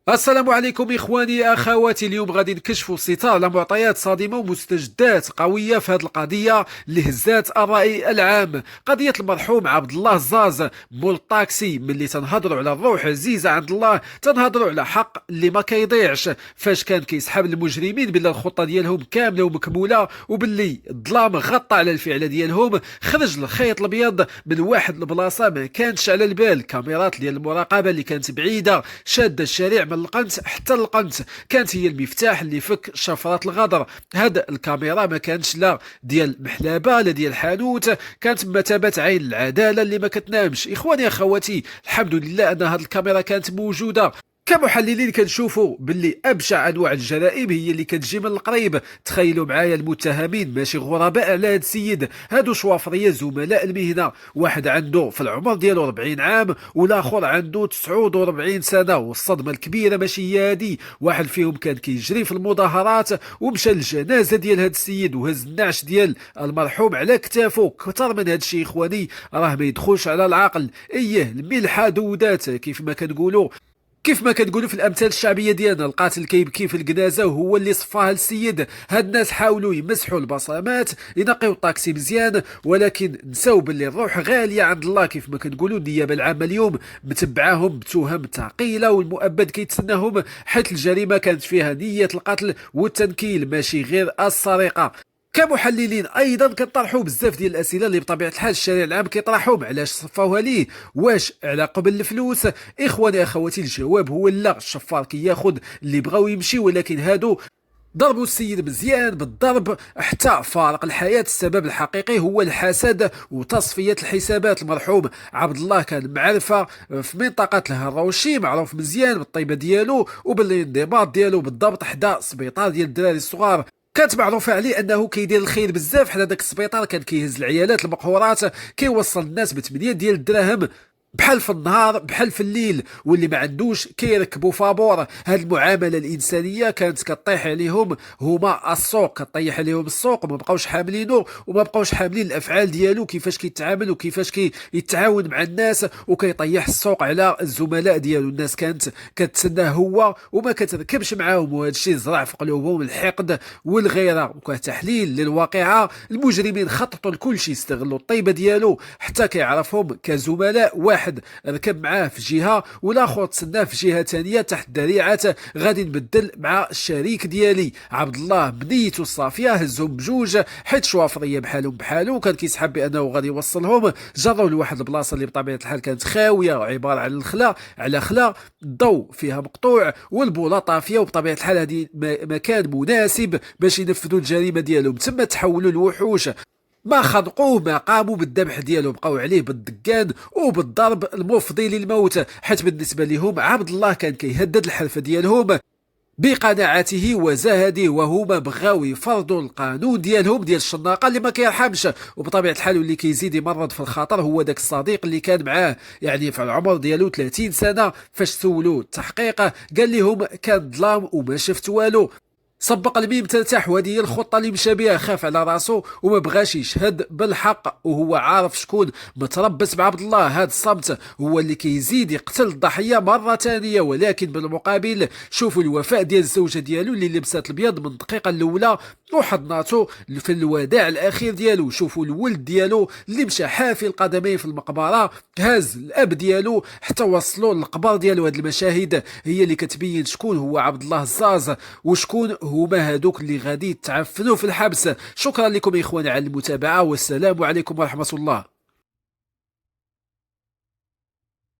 السلام عليكم إخواني أخواتي. اليوم غادي نكشفوا ستار على معطيات صادمة ومستجدات قوية في هذه القضية اللي هزات الرأي العام. قضية المرحوم عبد الله الزاز مول الطاكسي. ملي تنهضروا على الروح عزيزة عند الله تنهضروا على حق اللي ما كيضيعش. فاش كان كيسحب المجرمين بلا الخطة ديالهم كاملة ومكمولة وباللي الظلام غطى على الفعل ديالهم، خرج الخيط الابيض من واحد البلاصة ما كانتش على البال. كاميرات ديال المراقبة اللي كانت بعيدة شادة الشارع من القنت حتى القنت كانت هي المفتاح اللي فك شفرات الغدر. هاد الكاميرا ما كانتش لا ديال محلابه لا ديال حانوت، كانت بمثابه عين العداله اللي ما كتنامش. اخواني اخواتي، الحمد لله ان هاد الكاميرا كانت موجوده. كمحللين كنشوفوا باللي ابشع انواع الجرائم هي اللي كتجي من القريب. تخيلوا معايا المتهمين ماشي غرباء على هذا السيد، هادو شوافريه زملاء المهنه، واحد عنده في العمر ديالو 40 عام والاخر عنده 49 سنه. والصدمه الكبيره ماشي هي هادي، واحد فيهم كان كيجري في المظاهرات ومشى للجنازه ديال هذا السيد وهز النعش ديال المرحوم على كتافه. كثر من هذا الشيء اخواني راه ما يدخلش على العقل. ايه الملحه دودات كيف ما كنقولوا في الامثال الشعبيه ديالنا. القاتل كيبكي في الجنازه وهو اللي صفاها للسيد. هاد الناس حاولوا يمسحوا البصمات ينقيو الطاكسي مزيان، ولكن نساو باللي الروح غاليه عند الله. كيف ما كنقولوا النيابه العامه اليوم متبعاهم بتهم ثقيله والمؤبد كيتسناهم، حيث الجريمه كانت فيها نيه القتل والتنكيل ماشي غير السرقه. كمحللين ايضا كنطرحوا بزاف ديال الاسئله اللي بطبيعه الحال الشارع العام كيطرحهم. علاش صفاوها ليه؟ واش على قبل الفلوس؟ اخواني اخواتي، الجواب هو لا. الشفار كياخذ اللي بغاو يمشي، ولكن هادو ضربوا السيد مزيان بالضرب حتى فارق الحياة. السبب الحقيقي هو الحسد وتصفية الحسابات. المرحوم عبد الله كان معرفة في منطقة الهروشي، معروف مزيان بالطيبة ديالو وبالانضباط ديالو بالضبط حدا سبيطار ديال الدراري الصغار. كانت معروفه عليه انه كيدير الخير بزاف. حدا داك السبيطار كان كيهز العيالات المقهورات كيوصل الناس ب8 ديال الدراهم بحال في النهار بحال في الليل، واللي ما عندوش كيركبوا فابور. هاد المعامله الانسانيه كانت كطيح عليهم هما السوق، كطيح عليهم السوق وما بقاوش حاملينه وما بقاوش حاملين الافعال ديالو، كيفاش كيتعامل وكيفاش كيتعاون مع الناس وكيطيح السوق على الزملاء ديالو. الناس كانت كتسناه هو وما كتركبش معاهم، وهذا الشيء زرع في قلوبهم الحقد والغيره. وكتحليل للواقعه المجرمين خططوا لكل شيء، استغلوا الطيبه ديالو حتى كيعرفهم كزملاء. واحد ركب معاه في جهه والاخر تسناه في جهه ثانيه تحت ذريعه غادي نبدل مع الشريك ديالي. عبد الله بنيته الصافيه هزهم بجوج حيت شوافريه بحالو وكان كيسحب بانه غادي يوصلهم. جروا لواحد البلاصه اللي بطبيعه الحال كانت خاويه، عباره عن خلا الضوء فيها مقطوع والبوله طافيه، وبطبيعه الحال هذه مكان مناسب باش ينفذوا الجريمه ديالهم. تم تحولوا الوحوش، ما خنقوه ما قاموا بالذبح ديالو، بقاو عليه بالدقان وبالضرب المفضي للموت. حيت بالنسبه لهم عبد الله كان كيهدد الحرفه ديالهم بقناعته وزهده، وهما بغاو يفرضوا القانون ديالهم ديال الشناقه اللي ما كيرحمش. وبطبيعه الحال اللي كيزيد يمرض في الخطر هو داك الصديق اللي كان معاه، يعني في العمر ديالو 30 سنه. فاش سولوه التحقيق قال لهم كان ظلام وما شفت والو. سبق الميم ترتاح، وهذه هي الخطه اللي مشى بها. خاف على راسو وما بغاش يشهد بالحق، وهو عارف شكون متربص بعبد الله. هذا الصمت هو اللي كيزيد يقتل الضحيه مره ثانيه. ولكن بالمقابل شوفوا الوفاء ديال الزوجه ديالو اللي لبسات الابيض من الدقيقه الاولى وحضناته في الوداع الاخير ديالو. شوفوا الولد ديالو اللي مشى حافي القدمين في المقبره، هاز الاب ديالو حتى وصلوا للقبر ديالو. هذه المشاهد هي اللي كتبين شكون هو عبد الله الزاز وشكون هما هادوك اللي غادي يتعفنوا في الحبس. شكرا لكم يا اخواني على المتابعه، والسلام عليكم ورحمه الله.